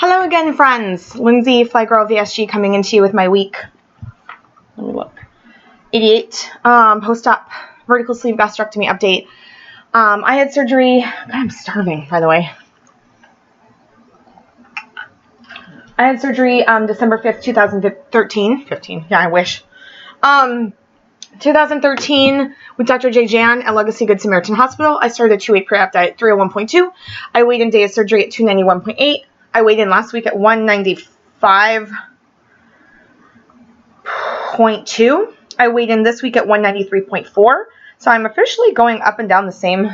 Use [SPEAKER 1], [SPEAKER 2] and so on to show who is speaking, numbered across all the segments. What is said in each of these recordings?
[SPEAKER 1] Hello again, friends. Lindsay, Fly Girl VSG, coming into you with my week. Let me look. 88 post-op vertical sleeve gastrectomy update. I had surgery. God, I'm starving, by the way. I had surgery December 5th, 2013. 15. Yeah, I wish. 2013 with Dr. J. Jan at Legacy Good Samaritan Hospital. I started a 2-week pre-op diet at 301.2. I weighed in day of surgery at 291.8. I weighed in last week at 195.2. I weighed in this week at 193.4. So I'm officially going up and down the same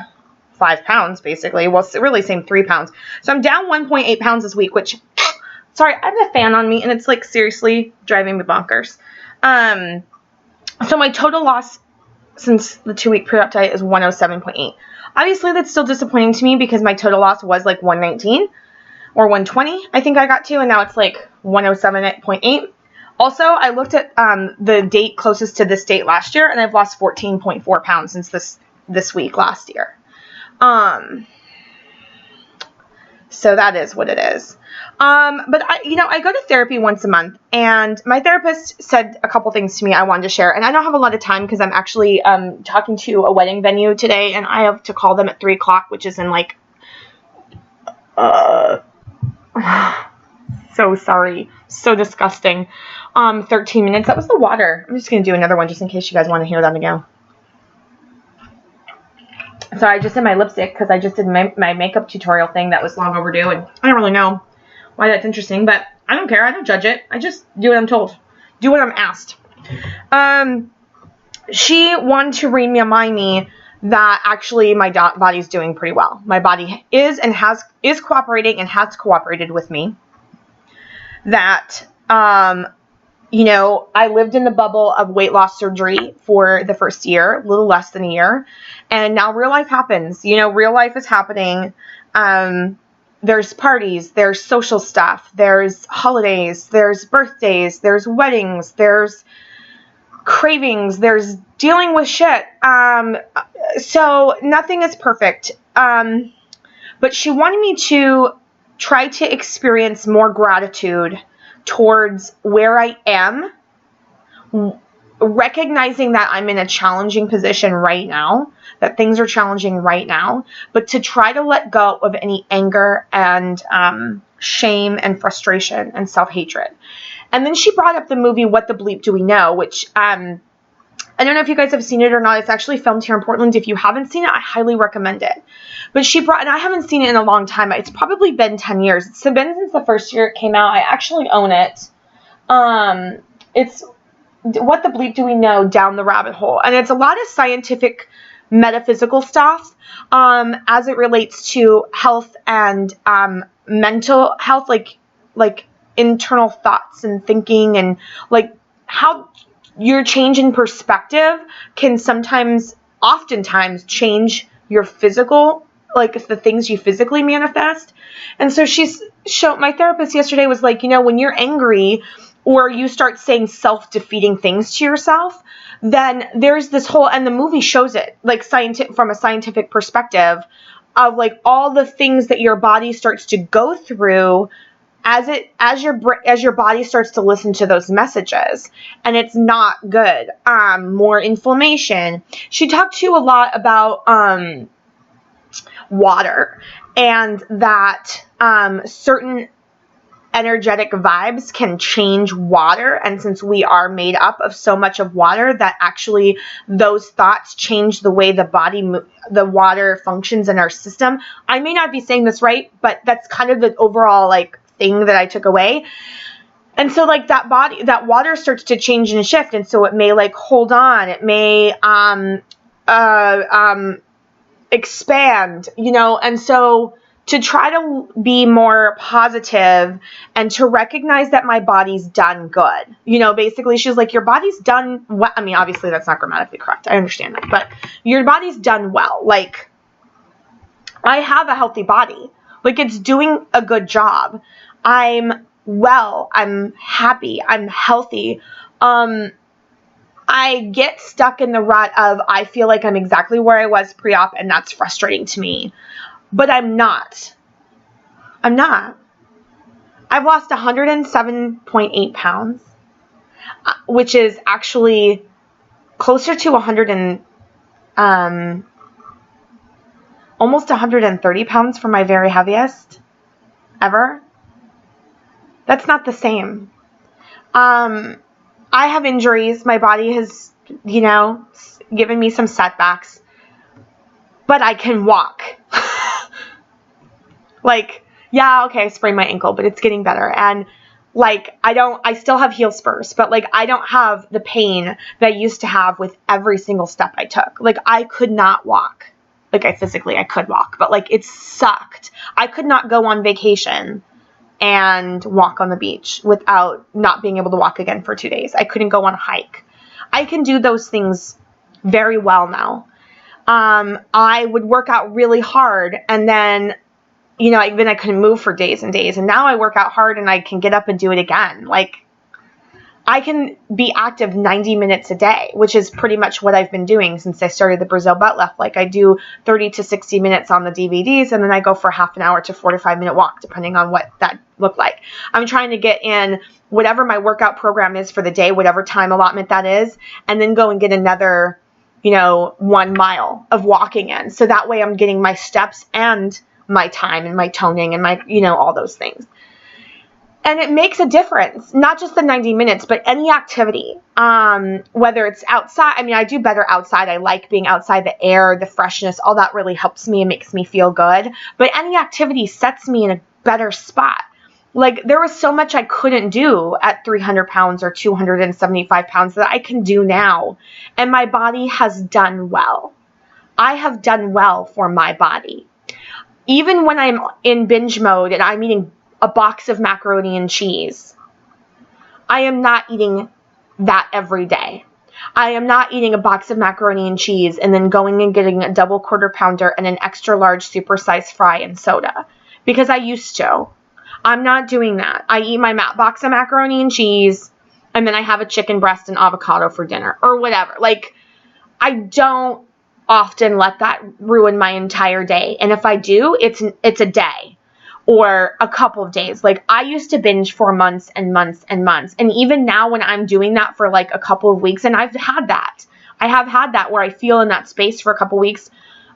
[SPEAKER 1] 5 pounds, basically. Well, it's really same 3 pounds. So I'm down 1.8 pounds this week, which, sorry, I have a fan on me, and it's, like, seriously driving me bonkers. So my total loss since the 2-week pre-op diet is 107.8. Obviously, that's still disappointing to me because my total loss was, like, 119. Or 120, I think I got to, and now it's like 107.8. Also, I looked at the date closest to this date last year, and I've lost 14.4 pounds since this week last year. So that is what it is. But I go to therapy once a month, and my therapist said a couple things to me I wanted to share, and I don't have a lot of time because I'm actually talking to a wedding venue today, and I have to call them at 3 o'clock, which is in like so sorry. So disgusting. 13 minutes. That was the water. I'm just going to do another one just in case you guys want to hear that again. So I just did my lipstick because I just did my makeup tutorial thing that was long overdue. And I don't really know why that's interesting, but I don't care. I don't judge it. I just do what I'm told. Do what I'm asked. She wanted to remind me that actually my body's doing pretty well. My body is cooperating and has cooperated with me. That, I lived in the bubble of weight loss surgery for the first year, a little less than a year. And now real life happens. Real life is happening. There's parties, there's social stuff, there's holidays, there's birthdays, there's weddings, there's cravings, there's dealing with shit. So nothing is perfect. But she wanted me to try to experience more gratitude towards where I am, recognizing that I'm in a challenging position right now, that things are challenging right now, but to try to let go of any anger and shame and frustration and self-hatred. And then she brought up the movie What the Bleep Do We Know, which I don't know if you guys have seen it or not. It's actually filmed here in Portland. If you haven't seen it, I highly recommend it. But and I haven't seen it in a long time. It's probably been 10 years. It's been since the first year it came out. I actually own it. It's What the Bleep Do We Know? Down the Rabbit Hole. And it's a lot of scientific, metaphysical stuff as it relates to health and mental health, like internal thoughts and thinking, and like how your change in perspective can oftentimes change your physical, like the things you physically manifest. And so my therapist yesterday was like, when you're angry or you start saying self-defeating things to yourself, then there's this whole, and the movie shows it, like from a scientific perspective of like all the things that your body starts to go through as your body starts to listen to those messages, and it's not good. More inflammation. She talked to you a lot about water, and that certain energetic vibes can change water, and since we are made up of so much of water, that actually those thoughts change the way the water functions in our system. I may not be saying this right, but that's kind of the overall thing that I took away. And so that water starts to change and shift, and so it may hold on, it may expand, and so to try to be more positive and to recognize that my body's done good. Basically she's like, your body's done well. I mean, obviously that's not grammatically correct. I understand that, but your body's done well. I have a healthy body. It's doing a good job. I'm well. I'm happy. I'm healthy. I get stuck in the rut of I feel like I'm exactly where I was pre-op, and that's frustrating to me. But I'm not. I've lost 107.8 pounds, which is actually closer to almost 130 pounds for my very heaviest ever. That's not the same. I have injuries. My body has, given me some setbacks, but I can walk. Yeah, okay, I sprained my ankle, but it's getting better. And I still have heel spurs, but I don't have the pain that I used to have with every single step I took. I could not walk. I could walk, but it sucked. I could not go on vacation and walk on the beach without not being able to walk again for 2 days. I couldn't go on a hike. I can do those things very well now. I would work out really hard, and then I couldn't move for days and days. And now I work out hard and I can get up and do it again. I can be active 90 minutes a day, which is pretty much what I've been doing since I started the Brazil butt lift. I do 30 to 60 minutes on the DVDs, and then I go for half an hour to 45-minute walk, depending on what that looked like. I'm trying to get in whatever my workout program is for the day, whatever time allotment that is, and then go and get another, 1 mile of walking in. So that way I'm getting my steps and my time and my toning and my, all those things. And it makes a difference, not just the 90 minutes, but any activity, whether it's outside. I do better outside. I like being outside, the air, the freshness, all that really helps me and makes me feel good. But any activity sets me in a better spot. There was so much I couldn't do at 300 pounds or 275 pounds that I can do now. And my body has done well. I have done well for my body. Even when I'm in binge mode and I'm eating a box of macaroni and cheese, I am not eating that every day. I am not eating a box of macaroni and cheese and then going and getting a double quarter pounder and an extra large supersized fry and soda, because I used to. I'm not doing that. I eat my box of macaroni and cheese, and then I have a chicken breast and avocado for dinner or whatever. I don't often let that ruin my entire day. And if I do, it's a day or a couple of days. I used to binge for months and months and months. And even now when I'm doing that for a couple of weeks, and I've had that. I have had that where I feel in that space for a couple of weeks.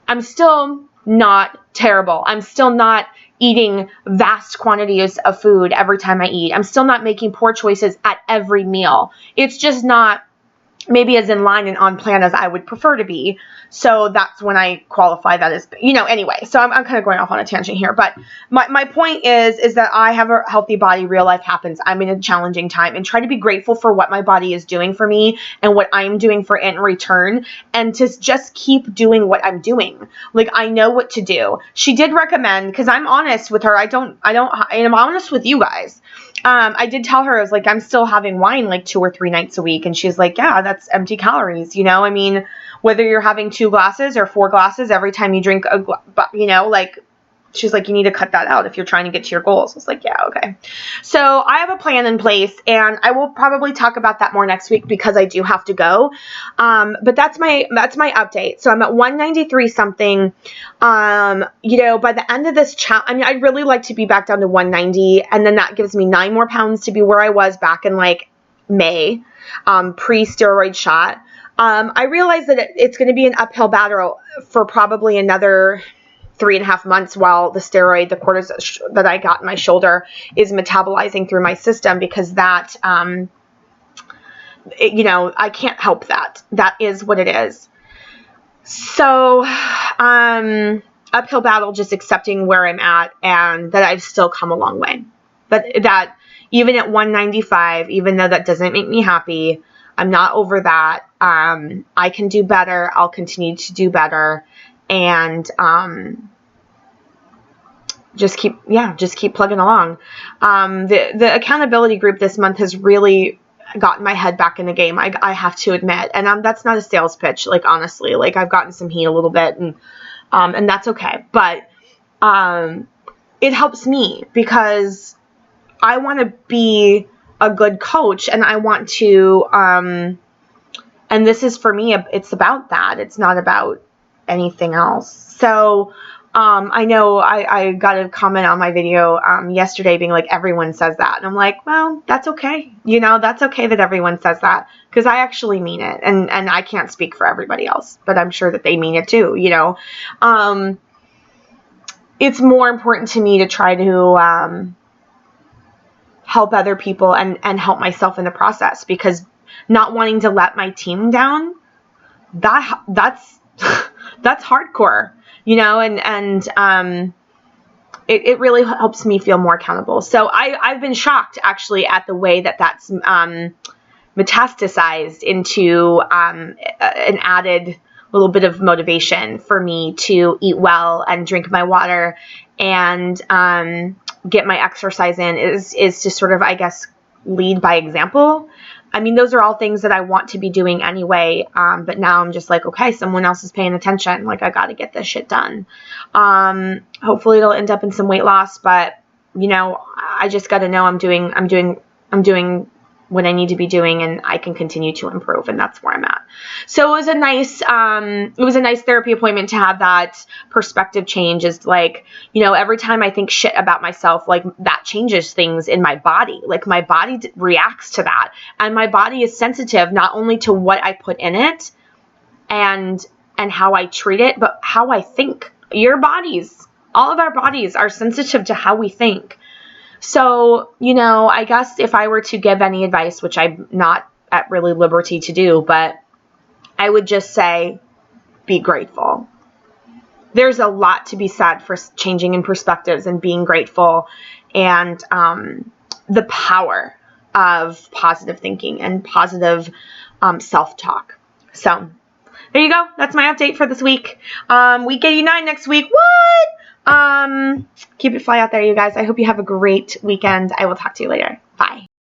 [SPEAKER 1] I'm still not terrible. I'm still not eating vast quantities of food every time I eat. I'm still not making poor choices at every meal. It's just not maybe as in line and on plan as I would prefer to be. So that's when I qualify that as, anyway. So I'm kind of going off on a tangent here. But my point is that I have a healthy body. Real life happens. I'm in a challenging time, and try to be grateful for what my body is doing for me and what I'm doing for it in return, and to just keep doing what I'm doing. I know what to do. She did recommend, because I'm honest with her. I'm honest with you guys. I did tell her, I was I'm still having wine 2 or 3 nights a week. And she's like, yeah, that's empty calories. Whether you're having 2 glasses or 4 glasses every time you drink she's like, you need to cut that out if you're trying to get to your goals. I was like, yeah, okay. So I have a plan in place, and I will probably talk about that more next week because I do have to go. But that's my update. So I'm at 193 something. By the end of this I'd really like to be back down to 190, and then that gives me 9 more pounds to be where I was back in May, pre-steroid shot. I realize that it's going to be an uphill battle for probably another 3.5 months while the cortisone that I got in my shoulder is metabolizing through my system, because that, I can't help that. That is what it is. So, uphill battle, just accepting where I'm at and that I've still come a long way. But that even at 195, even though that doesn't make me happy, I'm not over that. I can do better. I'll continue to do better. And just keep plugging along. The accountability group this month has really gotten my head back in the game. I have to admit, and that's not a sales pitch. Honestly, I've gotten some heat a little bit, and that's okay. But it helps me because I want to be a good coach, and I want to. And this is for me. It's about that. It's not about anything else. So I know I got a comment on my video yesterday being like, everyone says that. And I'm like, well, that's okay. You know, that's okay that everyone says that, because I actually mean it. And I can't speak for everybody else, but I'm sure that they mean it too, you know. It's more important to me to try to help other people and help myself in the process, because not wanting to let my team down, that's that's hardcore, you know, and it really helps me feel more accountable. So I've been shocked actually at the way that that's metastasized into an added little bit of motivation for me to eat well and drink my water and get my exercise in, is to sort of, I guess, lead by example. I mean, those are all things that I want to be doing anyway, but now I'm just like, okay, someone else is paying attention. Like, I got to get this shit done. Hopefully it'll end up in some weight loss, but you know, I just got to know I'm doing what I need to be doing, and I can continue to improve, and that's where I'm at. So it was a nice therapy appointment to have that perspective change. Is like, you know, every time I think shit about myself, like, that changes things in my body. Like, my body reacts to that, and my body is sensitive not only to what I put in it and how I treat it, but how I think. All of our bodies are sensitive to how we think. So, you know, I guess if I were to give any advice, which I'm not at really liberty to do, but I would just say, be grateful. There's a lot to be said for changing in perspectives and being grateful, and the power of positive thinking and positive self-talk. So there you go. That's my update for this week. Week 89 next week. What? Keep it fly out there, you guys. I hope you have a great weekend. I will talk to you later. Bye.